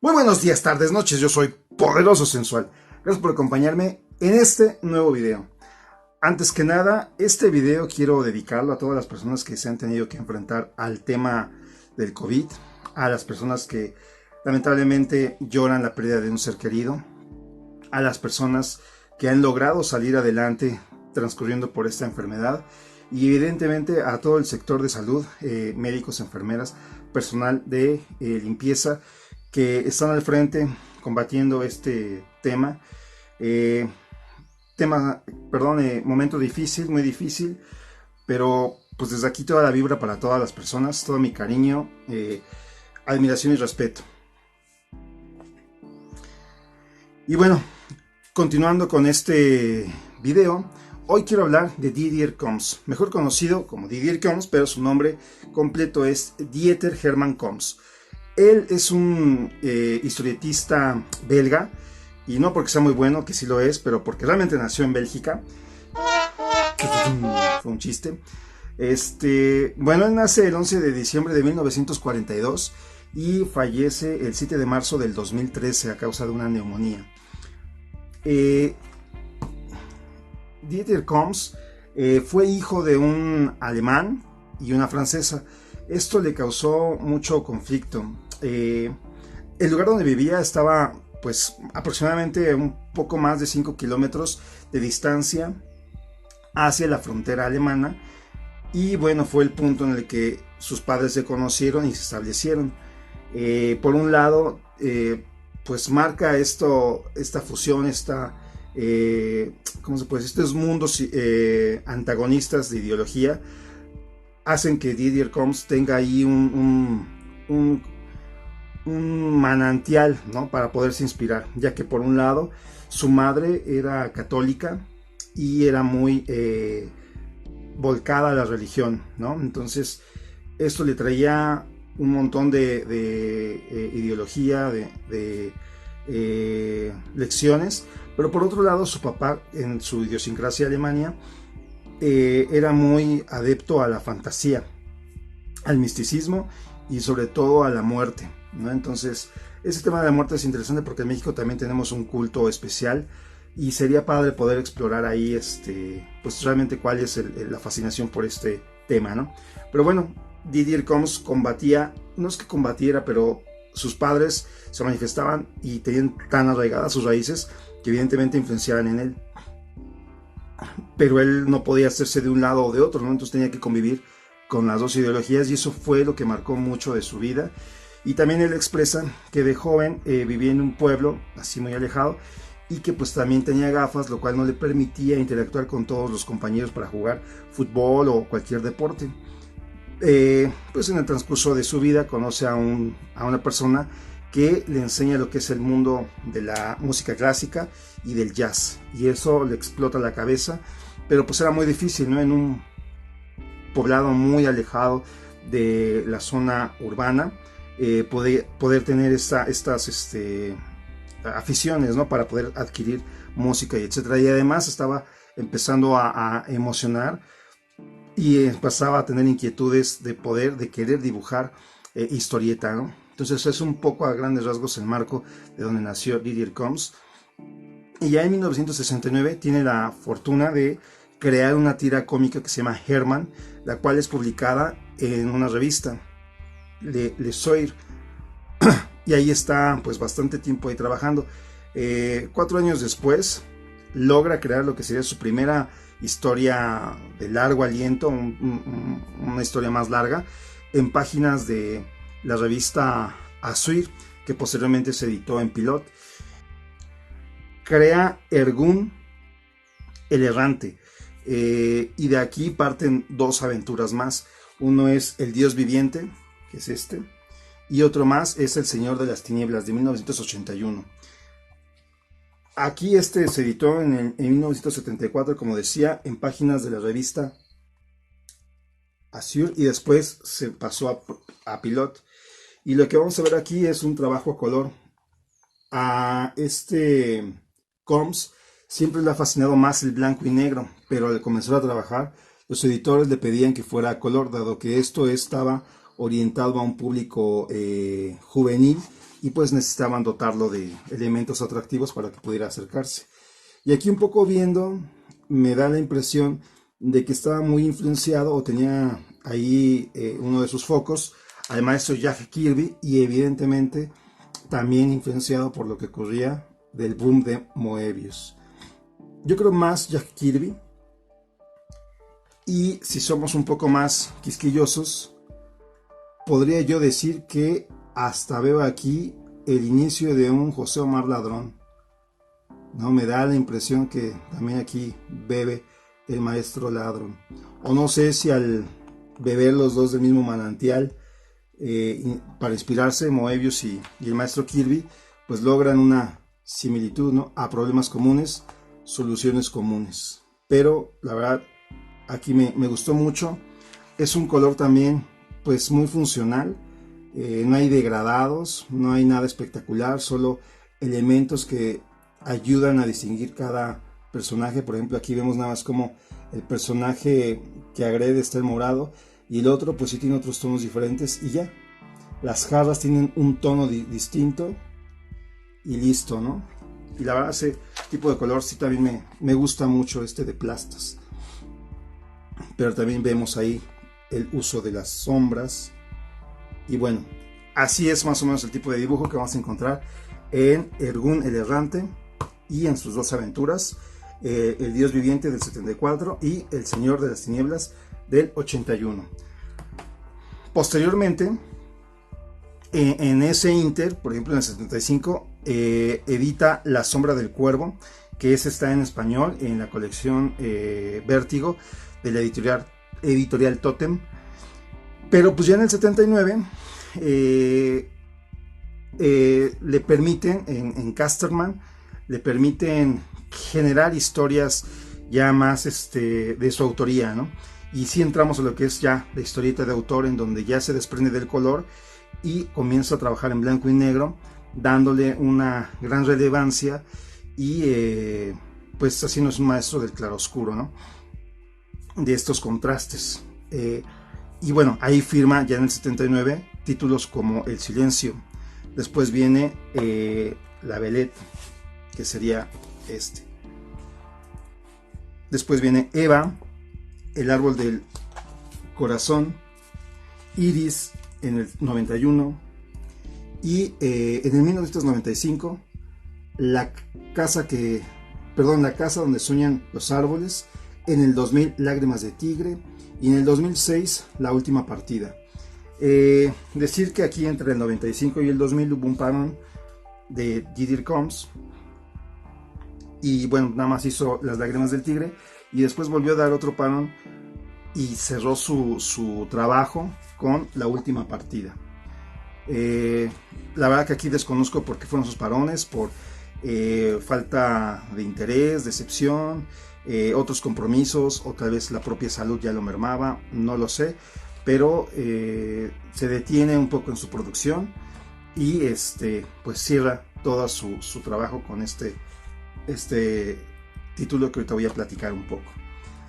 Muy buenos días, tardes, noches, yo soy Poderoso Sensual. Gracias por acompañarme en este nuevo video. Antes que nada, este video quiero dedicarlo a todas las personas que se han tenido que enfrentar al tema del COVID, a las personas que lamentablemente lloran la pérdida de un ser querido, a las personas que han logrado salir adelante transcurriendo por esta enfermedad y evidentemente a todo el sector de salud, médicos, enfermeras, personal de limpieza, que están al frente combatiendo este tema. Momento difícil, muy difícil, pero pues desde aquí toda la vibra para todas las personas, todo mi cariño, admiración y respeto. Y bueno, continuando con este video, hoy quiero hablar de Didier Combs, mejor conocido como Didier Combs, pero su nombre completo es Dieter Hermann Combs. Él es un historietista belga, y no porque sea muy bueno, que sí lo es, pero porque realmente nació en Bélgica. Fue un chiste. Bueno, él nace el 11 de diciembre de 1942 y fallece el 7 de marzo del 2013 a causa de una neumonía. Dieter Combs fue hijo de un alemán y una francesa. Esto le causó mucho conflicto. El lugar donde vivía estaba pues aproximadamente un poco más de 5 kilómetros de distancia hacia la frontera alemana, y bueno, fue el punto en el que sus padres se conocieron y se establecieron. Por un lado, pues marca esta fusión, ¿cómo se puede decir? Estos mundos antagonistas de ideología hacen que Didier Combs tenga ahí un manantial, ¿no?, para poderse inspirar, ya que por un lado su madre era católica y era muy volcada a la religión, ¿no? Entonces esto le traía un montón de ideología, de lecciones, pero por otro lado su papá, en su idiosincrasia alemana, era muy adepto a la fantasía, al misticismo y sobre todo a la muerte, ¿no? Entonces ese tema de la muerte es interesante porque en México también tenemos un culto especial y sería padre poder explorar ahí pues realmente cuál es la fascinación por este tema, ¿no? Pero bueno, Didier Combs combatía, no es que combatiera, pero sus padres se manifestaban y tenían tan arraigadas sus raíces que evidentemente influenciaban en él, pero él no podía hacerse de un lado o de otro, ¿no? Entonces tenía que convivir con las dos ideologías y eso fue lo que marcó mucho de su vida. Y también él expresa que de joven vivía en un pueblo así muy alejado y que pues también tenía gafas, lo cual no le permitía interactuar con todos los compañeros para jugar fútbol o cualquier deporte. Pues en el transcurso de su vida conoce a una persona que le enseña lo que es el mundo de la música clásica y del jazz, y eso le explota la cabeza, pero pues era muy difícil, ¿no? En un poblado muy alejado de la zona urbana, poder tener estas aficiones, ¿no?, para poder adquirir música y etcétera, y además estaba empezando a emocionar y pasaba a tener inquietudes de querer dibujar historieta, ¿no? Entonces es un poco a grandes rasgos el marco de donde nació Didier Combs. Y ya en 1969 tiene la fortuna de crear una tira cómica que se llama Hermann, la cual es publicada en una revista, Le Soir, y ahí está pues bastante tiempo ahí trabajando. 4 años después logra crear lo que sería su primera historia de largo aliento, una historia más larga, en páginas de la revista Azur, que posteriormente se editó en Pilot. Crea Ergun el Errante, y de aquí parten dos aventuras más. Uno es El Dios Viviente, que es y otro más es El Señor de las Tinieblas, de 1981. Aquí se editó en 1974, como decía, en páginas de la revista Azur, y después se pasó a Pilot. Y lo que vamos a ver aquí es un trabajo a color. A Combs siempre le ha fascinado más el blanco y negro, pero al comenzar a trabajar, los editores le pedían que fuera a color, dado que esto estaba orientado a un público juvenil, y pues necesitaban dotarlo de elementos atractivos para que pudiera acercarse. Y aquí un poco viendo, me da la impresión de que estaba muy influenciado, o tenía ahí uno de sus focos al maestro Jack Kirby, y evidentemente también influenciado por lo que ocurría del boom de Moebius. Yo creo más Jack Kirby, y si somos un poco más quisquillosos, podría yo decir que hasta veo aquí el inicio de un José Omar Ladrón. No, me da la impresión que también aquí bebe el maestro Ladrón. O no sé si al beber los dos del mismo manantial, para inspirarse, Moebius y el maestro Kirby, pues logran una similitud, ¿no? A problemas comunes, soluciones comunes. Pero la verdad, aquí me gustó mucho. Es un color también pues muy funcional. No hay degradados, no hay nada espectacular, solo elementos que ayudan a distinguir cada personaje. Por ejemplo, aquí vemos nada más como el personaje que agrede está en morado, y el otro pues sí tiene otros tonos diferentes, y ya. Las jarras tienen un tono distinto y listo, ¿no? Y la verdad, ese tipo de color sí también me gusta mucho, este de plastas. Pero también vemos ahí el uso de las sombras. Y bueno, así es más o menos el tipo de dibujo que vamos a encontrar en Ergun el Errante y en sus dos aventuras, El Dios Viviente del 74 y El Señor de las Tinieblas del 81. Posteriormente, en ese inter, por ejemplo en el 75, edita La Sombra del Cuervo, que está en español en la colección Vértigo de la editorial Totem. Pero pues ya en el 79 le permiten, en Casterman, le permiten generar historias ya más de su autoría, ¿no? Y sí entramos a lo que es ya la historieta de autor, en donde ya se desprende del color y comienza a trabajar en blanco y negro, dándole una gran relevancia, y pues así no es un maestro del claroscuro, ¿no? De estos contrastes. Y bueno, ahí firma ya en el 79 títulos como El Silencio. Después viene La Belette, que sería este. Después viene Eva, El Árbol del Corazón, Iris en el 91, y en el 1995 la casa donde sueñan los árboles. En el 2000 Lágrimas de Tigre, y en el 2006 La Última Partida. Decir que aquí entre el 95 y el 2000 hubo un parón de Didier Combs, y bueno, nada más hizo Las Lágrimas del Tigre, y después volvió a dar otro parón y cerró su trabajo con La Última Partida. La verdad que aquí desconozco por qué fueron sus parones, por falta de interés, decepción, otros compromisos, o tal vez la propia salud ya lo mermaba, no lo sé, pero se detiene un poco en su producción, y pues cierra todo su trabajo con este título que ahorita voy a platicar un poco.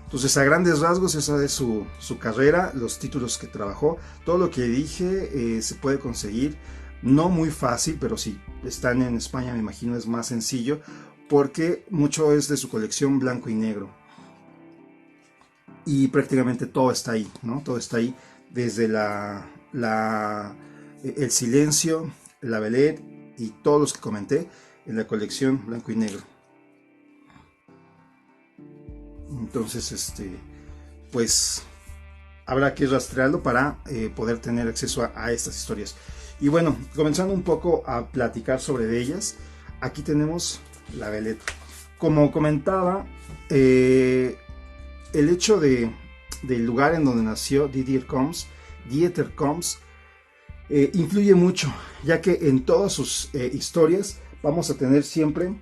Entonces, a grandes rasgos, esa es su carrera, los títulos que trabajó. Todo lo que dije se puede conseguir, no muy fácil, pero si están en España, me imagino es más sencillo, porque mucho es de su colección blanco y negro. Y prácticamente todo está ahí, ¿no? Todo está ahí, desde El Silencio, La Belette y todos los que comenté en la colección blanco y negro. Entonces, pues habrá que rastrearlo para poder tener acceso a estas historias. Y bueno, comenzando un poco a platicar sobre ellas, aquí tenemos La Belette. Como comentaba, el hecho del lugar en donde nació Dieter Combs, influye mucho, ya que en todas sus historias vamos a tener siempre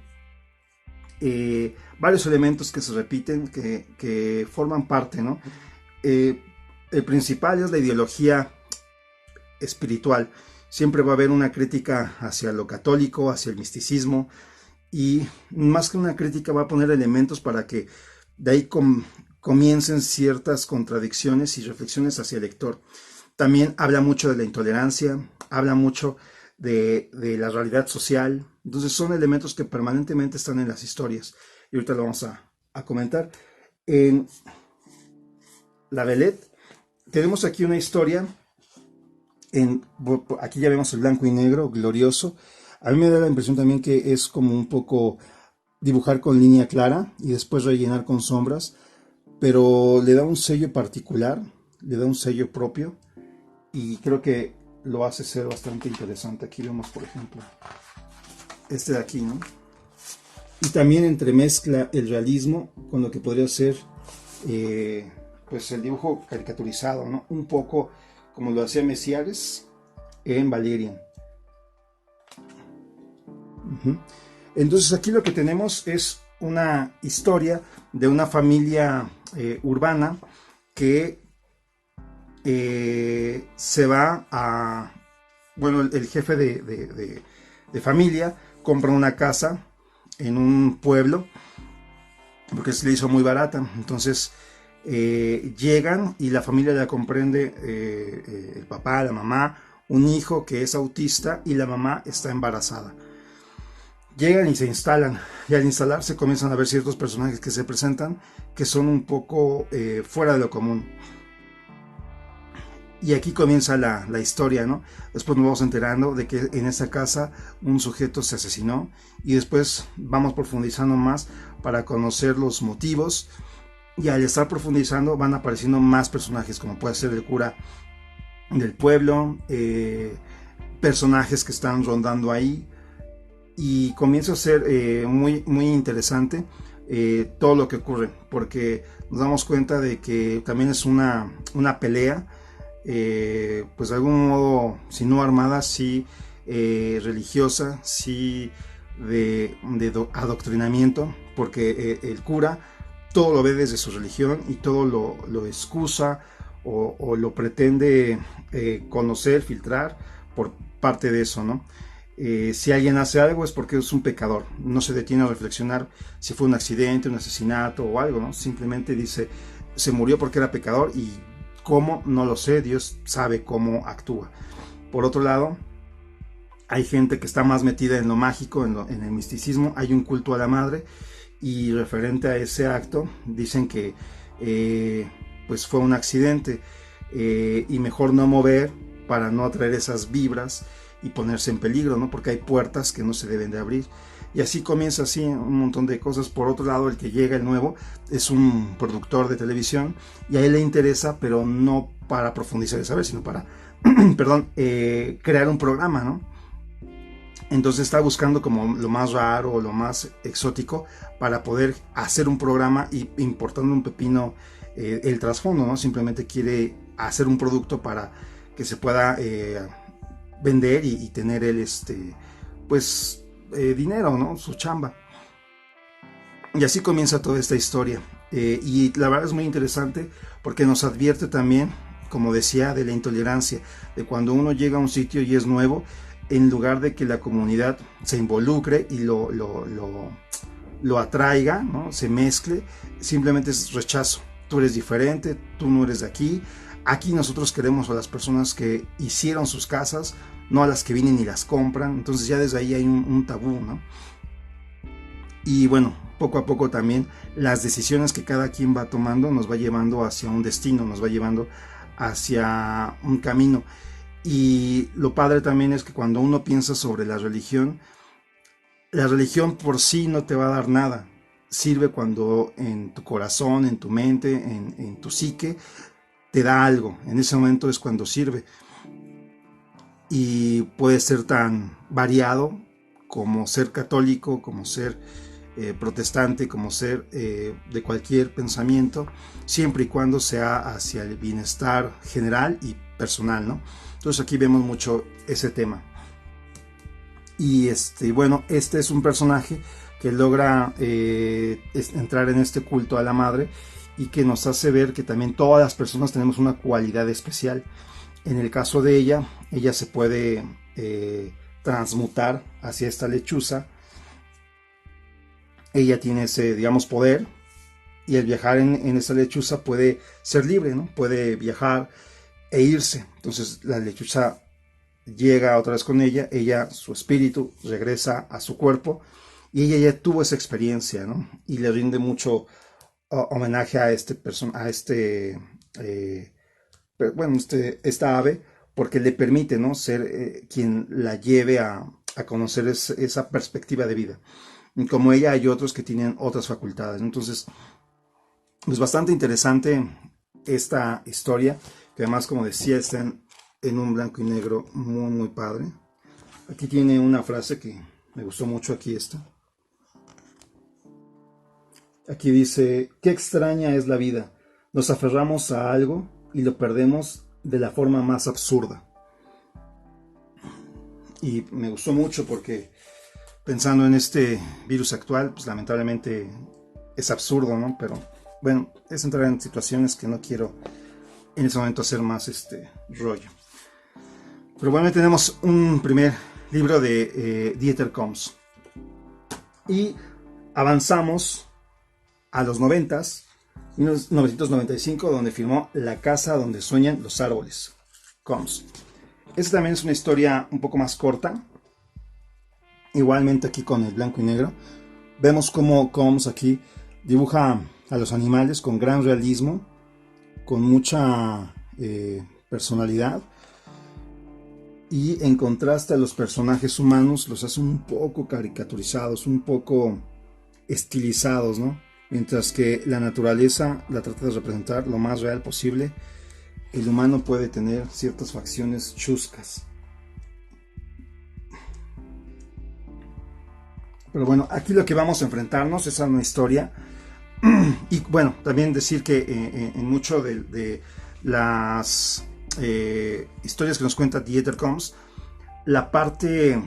varios elementos que se repiten, que forman parte, ¿no? El principal es la ideología espiritual. Siempre va a haber una crítica hacia lo católico, hacia el misticismo, y más que una crítica va a poner elementos para que de ahí comiencen ciertas contradicciones y reflexiones hacia el lector. También habla mucho de la intolerancia, habla mucho de la realidad social. Entonces son elementos que permanentemente están en las historias. Y ahorita lo vamos a comentar. En La Velette tenemos aquí una historia. Aquí ya vemos el blanco y negro, glorioso. A mí me da la impresión también que es como un poco dibujar con línea clara y después rellenar con sombras, pero le da un sello particular, le da un sello propio y creo que lo hace ser bastante interesante. Aquí vemos, por ejemplo, este de aquí, ¿no? Y también entremezcla el realismo con lo que podría ser pues el dibujo caricaturizado, ¿no? Un poco como lo hacía Messiares en Valerian. Entonces aquí lo que tenemos es una historia de una familia urbana que se va a... Bueno, el jefe de familia compra una casa en un pueblo porque se le hizo muy barata. Entonces llegan y la familia la comprende, el papá, la mamá, un hijo que es autista y la mamá está embarazada. Llegan y se instalan, y al instalarse comienzan a ver ciertos personajes que se presentan que son un poco fuera de lo común. Y aquí comienza la historia, ¿no? Después nos vamos enterando de que en esa casa un sujeto se asesinó y después vamos profundizando más para conocer los motivos, y al estar profundizando van apareciendo más personajes, como puede ser el cura del pueblo, personajes que están rondando ahí, y comienza a ser muy, muy interesante todo lo que ocurre, porque nos damos cuenta de que también es una pelea, pues de algún modo, si no armada, sí religiosa, sí de adoctrinamiento, porque el cura todo lo ve desde su religión y todo lo excusa o lo pretende conocer, filtrar por parte de eso, ¿no? Si alguien hace algo es porque es un pecador, no se detiene a reflexionar si fue un accidente, un asesinato o algo, ¿no? Simplemente dice, se murió porque era pecador, y cómo, no lo sé, Dios sabe cómo actúa. Por otro lado, hay gente que está más metida en lo mágico, en el misticismo. Hay un culto a la madre, y referente a ese acto dicen que pues fue un accidente, y mejor no mover para no atraer esas vibras y ponerse en peligro, ¿no? Porque hay puertas que no se deben de abrir. Y así comienza así un montón de cosas. Por otro lado, el que llega, el nuevo, es un productor de televisión y a él le interesa, pero no para profundizar y saber, sino para perdón, crear un programa, ¿no? Entonces está buscando como lo más raro o lo más exótico para poder hacer un programa, y importando un pepino el trasfondo, ¿no? Simplemente quiere hacer un producto para que se pueda vender y tener él pues dinero, ¿no? Su chamba. Y así comienza toda esta historia. Y la verdad es muy interesante porque nos advierte también, como decía, de la intolerancia, de cuando uno llega a un sitio y es nuevo, en lugar de que la comunidad se involucre y lo atraiga, ¿no? Se mezcle, simplemente es rechazo. Tú eres diferente, tú no eres de aquí. Aquí nosotros queremos a las personas que hicieron sus casas, no a las que vienen y las compran. Entonces ya desde ahí hay un tabú, ¿no? Y bueno, poco a poco también las decisiones que cada quien va tomando nos va llevando hacia un destino, nos va llevando hacia un camino. Y lo padre también es que cuando uno piensa sobre la religión por sí no te va a dar nada. Sirve cuando en tu corazón, en tu mente, en tu psique, te da algo. En ese momento es cuando sirve. Y puede ser tan variado como ser católico, como ser protestante, como ser de cualquier pensamiento, siempre y cuando sea hacia el bienestar general y personal, ¿no? Entonces aquí vemos mucho ese tema. Y bueno, este es un personaje que logra entrar en este culto a la madre, y que nos hace ver que también todas las personas tenemos una cualidad especial. En el caso de ella se puede transmutar hacia esta lechuza. Ella tiene ese, digamos, poder, y el viajar en esa lechuza puede ser libre, ¿no? Puede viajar e irse. Entonces la lechuza llega otra vez con ella, su espíritu regresa a su cuerpo y ella ya tuvo esa experiencia, ¿no? Y le rinde mucho homenaje a esta ave, porque le permite, ¿no? Ser quien la lleve a conocer esa perspectiva de vida. Y como ella hay otros que tienen otras facultades. Entonces, es bastante interesante esta historia, que además, como decía, está en un blanco y negro muy, muy padre. Aquí tiene una frase que me gustó mucho, aquí está. Aquí dice: qué extraña es la vida. Nos aferramos a algo y lo perdemos de la forma más absurda. Y me gustó mucho porque, pensando en este virus actual, pues lamentablemente es absurdo, ¿no? Pero bueno, es entrar en situaciones que no quiero en ese momento hacer más rollo. Pero bueno, tenemos un primer libro de Dieter Koms. Y avanzamos a los 90s, 1995, donde firmó La casa donde sueñan los árboles, Koms. Esta también es una historia un poco más corta. Igualmente aquí con el blanco y negro. Vemos cómo Koms aquí dibuja a los animales con gran realismo, con mucha personalidad. Y en contraste a los personajes humanos, los hace un poco caricaturizados, un poco estilizados, ¿no? Mientras que la naturaleza la trata de representar lo más real posible, el humano puede tener ciertas facciones chuscas. Pero bueno, aquí lo que vamos a enfrentarnos es a una historia. Y bueno, también decir que en mucho de las historias que nos cuenta Dieter Koms, la parte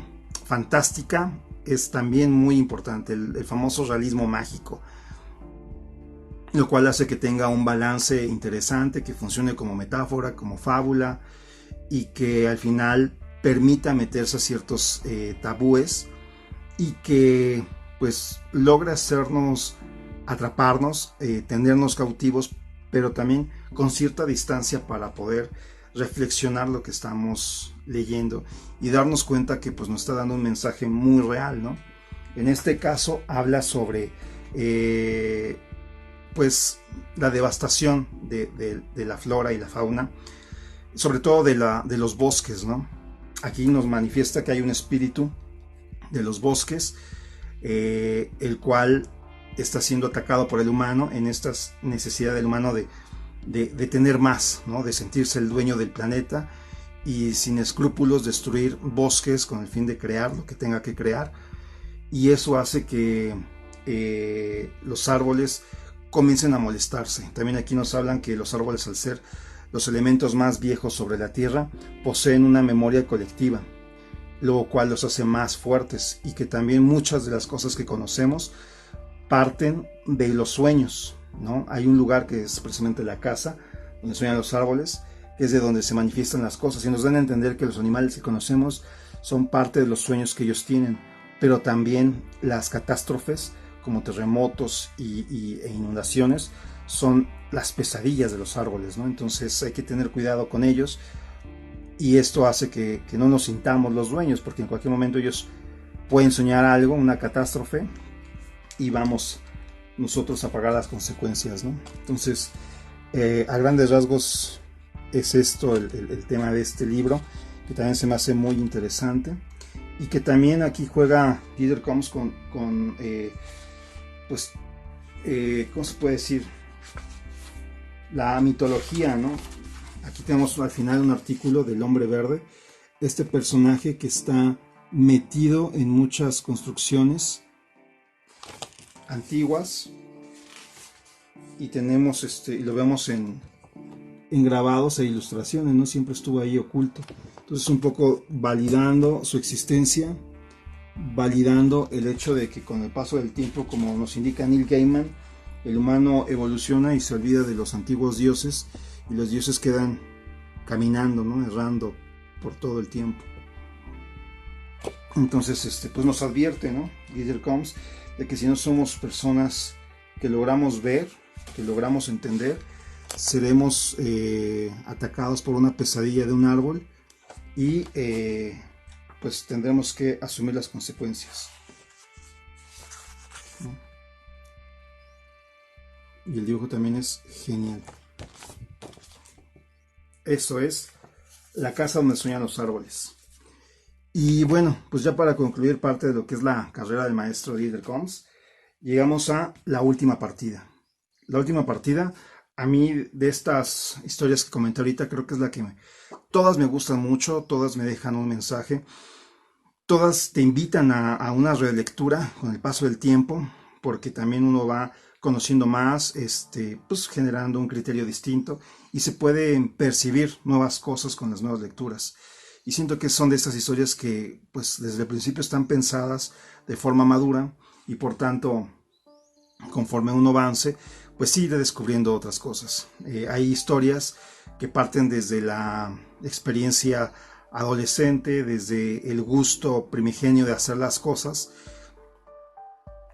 fantástica es también muy importante, el famoso realismo mágico, lo cual hace que tenga un balance interesante, que funcione como metáfora, como fábula, y que al final permita meterse a ciertos tabúes, y que pues logra hacernos atraparnos, tenernos cautivos, pero también con cierta distancia para poder reflexionar lo que estamos leyendo y darnos cuenta que pues nos está dando un mensaje muy real, ¿no? En este caso habla sobre pues la devastación de la flora y la fauna, sobre todo de los bosques, ¿no? Aquí nos manifiesta que hay un espíritu de los bosques, el cual está siendo atacado por el humano en esta necesidad del humano de tener más, ¿no? De sentirse el dueño del planeta y sin escrúpulos destruir bosques con el fin de crear lo que tenga que crear, y eso hace que los árboles comiencen a molestarse. También aquí nos hablan que los árboles, al ser los elementos más viejos sobre la tierra, poseen una memoria colectiva, lo cual los hace más fuertes, y que también muchas de las cosas que conocemos parten de los sueños, ¿no? Hay un lugar que es precisamente la casa donde sueñan los árboles, que es de donde se manifiestan las cosas, y nos dan a entender que los animales que conocemos son parte de los sueños que ellos tienen, pero también las catástrofes como terremotos e inundaciones son las pesadillas de los árboles, ¿no? Entonces hay que tener cuidado con ellos, y esto hace que no nos sintamos los dueños, porque en cualquier momento ellos pueden soñar algo, una catástrofe, y vamos nosotros a pagar las consecuencias, ¿no? Entonces, a grandes rasgos es esto el tema de este libro, que también se me hace muy interesante, y que también aquí juega Dieter Koms con pues, ¿cómo se puede decir? La mitología, ¿no? Aquí tenemos al final un artículo del Hombre Verde, este personaje que está metido en muchas construcciones antiguas, y tenemos y lo vemos en grabados e ilustraciones, ¿no? Siempre estuvo ahí oculto. Entonces, un poco validando su existencia, validando el hecho de que con el paso del tiempo, como nos indica Neil Gaiman, el humano evoluciona y se olvida de los antiguos dioses, y los dioses quedan caminando, ¿no? Errando por todo el tiempo. Entonces, pues nos advierte, ¿no? Dieter Koms, de que si no somos personas que logramos ver, que logramos entender, seremos atacados por una pesadilla de un árbol y pues tendremos que asumir las consecuencias. Y el dibujo también es genial. Esto es la casa donde sueñan los árboles. Y bueno, pues ya para concluir parte de lo que es la carrera del maestro Dieter Koms, llegamos a la última partida. La última partida, a mí de estas historias que comenté ahorita, creo que es la que todas me gustan mucho, todas me dejan un mensaje, todas te invitan a una relectura con el paso del tiempo, porque también uno va conociendo más, pues generando un criterio distinto y se pueden percibir nuevas cosas con las nuevas lecturas. Y siento que son de estas historias que pues desde el principio están pensadas de forma madura y por tanto conforme uno avance pues sí irá descubriendo otras cosas. Hay historias que parten desde la experiencia adolescente, desde el gusto primigenio de hacer las cosas,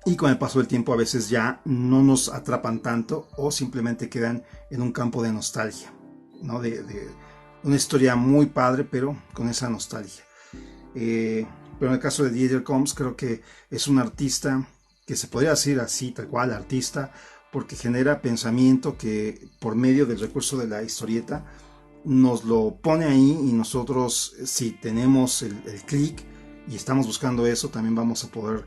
y con el paso del tiempo a veces ya no nos atrapan tanto o simplemente quedan en un campo de nostalgia, ¿no? De una historia muy padre, pero con esa nostalgia. Pero en el caso de Dieter Koms, creo que es un artista que se podría decir así, tal cual, artista, porque genera pensamiento que por medio del recurso de la historieta nos lo pone ahí, y nosotros, si tenemos el clic y estamos buscando eso, también vamos a poder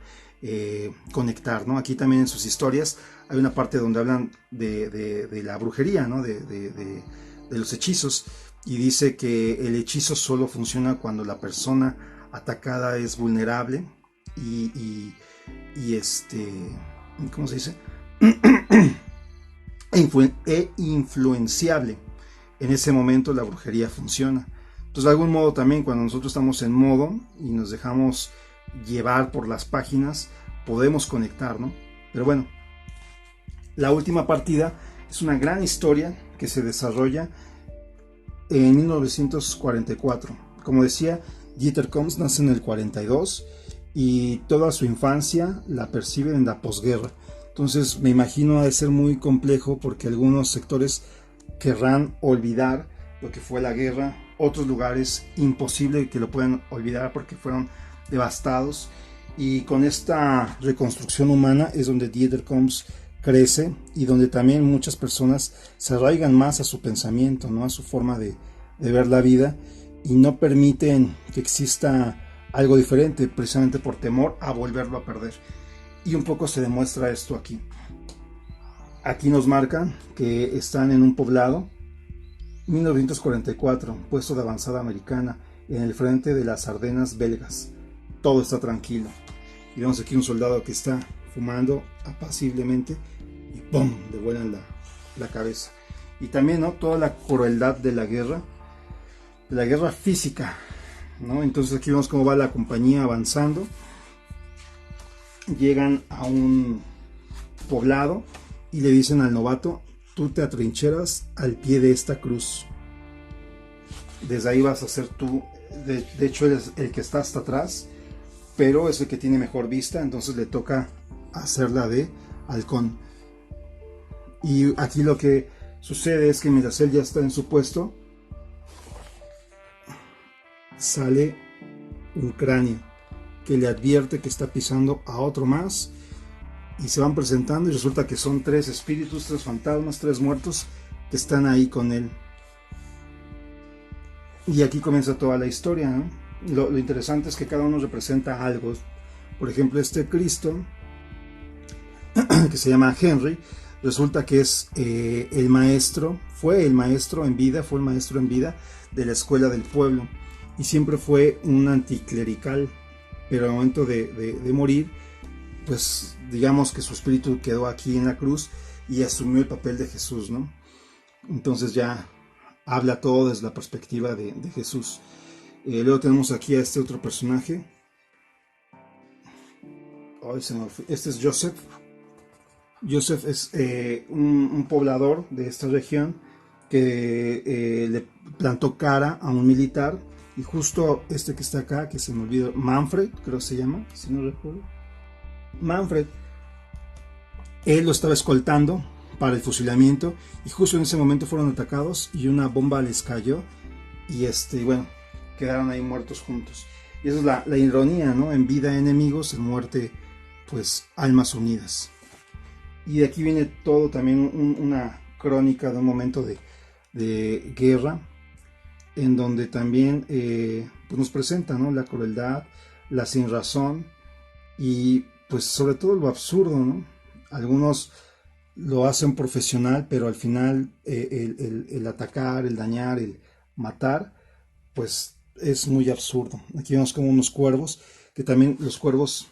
conectar, ¿no? Aquí también en sus historias hay una parte donde hablan de la brujería, ¿no? de los hechizos, y dice que el hechizo solo funciona cuando la persona atacada es vulnerable y ¿cómo se dice? e influenciable. En ese momento la brujería funciona. Entonces, de algún modo también, cuando nosotros estamos en modo y nos dejamos llevar por las páginas, podemos conectar, ¿no? Pero bueno, la última partida es una gran historia que se desarrolla en 1944. Como decía, Dieter Koms nace en el 42 y toda su infancia la percibe en la posguerra. Entonces me imagino ha de ser muy complejo, porque algunos sectores querrán olvidar lo que fue la guerra, otros lugares imposible que lo puedan olvidar porque fueron devastados, y con esta reconstrucción humana es donde Dieter Koms crece y donde también muchas personas se arraigan más a su pensamiento, ¿no? A su forma de ver la vida, y no permiten que exista algo diferente precisamente por temor a volverlo a perder. Y un poco se demuestra esto aquí. Aquí nos marcan que están en un poblado, 1944, puesto de avanzada americana, en el frente de las Ardenas belgas. Todo está tranquilo. Y vemos aquí un soldado que está fumando apaciblemente y ¡pum!, le vuelan la cabeza. Y también, ¿no?, toda la crueldad de la guerra física, ¿no? Entonces aquí vemos cómo va la compañía avanzando. Llegan a un poblado y le dicen al novato: tú te atrincheras al pie de esta cruz. Desde ahí vas a ser tú. De hecho, eres el que está hasta atrás, pero es el que tiene mejor vista, entonces le toca hacerla de halcón. Y aquí lo que sucede es que mientras él ya está en su puesto, sale un cráneo que le advierte que está pisando a otro más, y se van presentando y resulta que son 3 espíritus, 3 fantasmas, 3 muertos que están ahí con él. Y aquí comienza toda la historia, ¿no? Lo interesante es que cada uno representa algo. Por ejemplo, este Cristo, que se llama Henry, resulta que es el maestro, fue el maestro en vida de la escuela del pueblo, y siempre fue un anticlerical, pero al momento de morir, pues digamos que su espíritu quedó aquí en la cruz y asumió el papel de Jesús, ¿no? Entonces ya habla todo desde la perspectiva de Jesús. Luego tenemos aquí a este otro personaje. Este es Joseph. Joseph es un poblador de esta región que le plantó cara a un militar, y justo este que está acá, que se me olvidó, Manfred, creo que se llama, si no recuerdo, Manfred, él lo estaba escoltando para el fusilamiento, y justo en ese momento fueron atacados y una bomba les cayó y bueno, quedaron ahí muertos juntos. Y esa es la ironía, ¿no? En vida enemigos, en muerte pues almas unidas. Y de aquí viene todo también una crónica de un momento de guerra, en donde también pues nos presenta, ¿no? La crueldad, la sinrazón y pues sobre todo lo absurdo, ¿no? Algunos lo hacen profesional, pero al final el atacar, el dañar, el matar, pues es muy absurdo. Aquí vemos como unos cuervos, que también los cuervos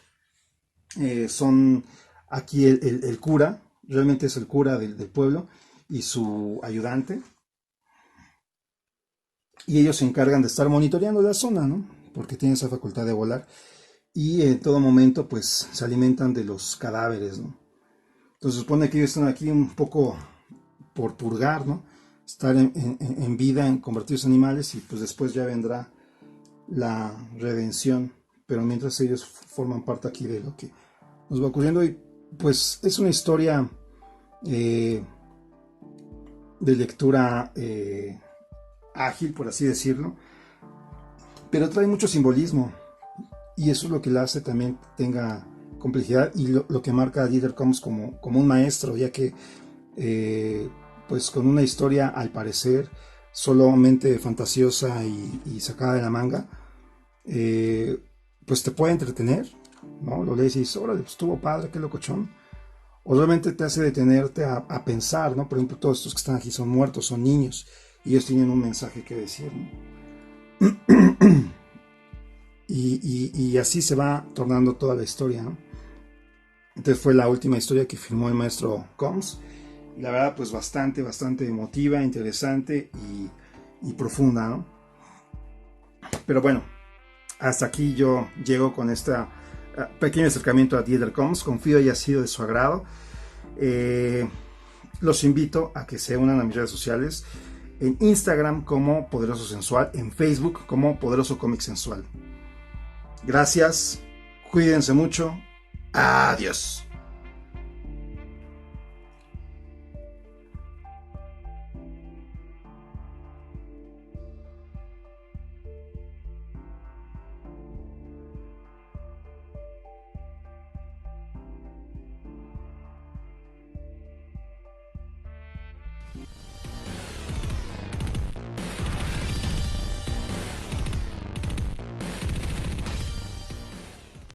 son aquí el cura, realmente es el cura del pueblo y su ayudante, y ellos se encargan de estar monitoreando la zona, ¿no? Porque tienen esa facultad de volar y en todo momento pues se alimentan de los cadáveres, ¿no? Entonces se supone que ellos están aquí un poco por purgar, ¿no? Estar en vida, en convertirse en animales, y pues después ya vendrá la redención, pero mientras ellos forman parte aquí de lo que nos va ocurriendo. Y pues es una historia de lectura ágil, por así decirlo, pero trae mucho simbolismo, y eso es lo que la hace también tenga complejidad, y lo que marca a Dieter Combs como un maestro, ya que pues con una historia al parecer solamente fantasiosa y sacada de la manga, pues te puede entretener, ¿no? Lo lees y dices, órale, pues estuvo padre, qué locochón. O realmente te hace detenerte a pensar, ¿no? Por ejemplo, todos estos que están aquí son muertos, son niños, y ellos tienen un mensaje que decir, ¿no? y así se va tornando toda la historia, ¿no? Entonces fue la última historia que firmó el maestro Combs. La verdad, pues bastante emotiva, interesante y profunda, ¿no? Pero bueno, hasta aquí yo llego con este pequeño acercamiento a Dieter Combs. Confío haya sido de su agrado. Los invito a que se unan a mis redes sociales. En Instagram como Poderoso Sensual, en Facebook como Poderoso Cómic Sensual. Gracias, cuídense mucho. Adiós.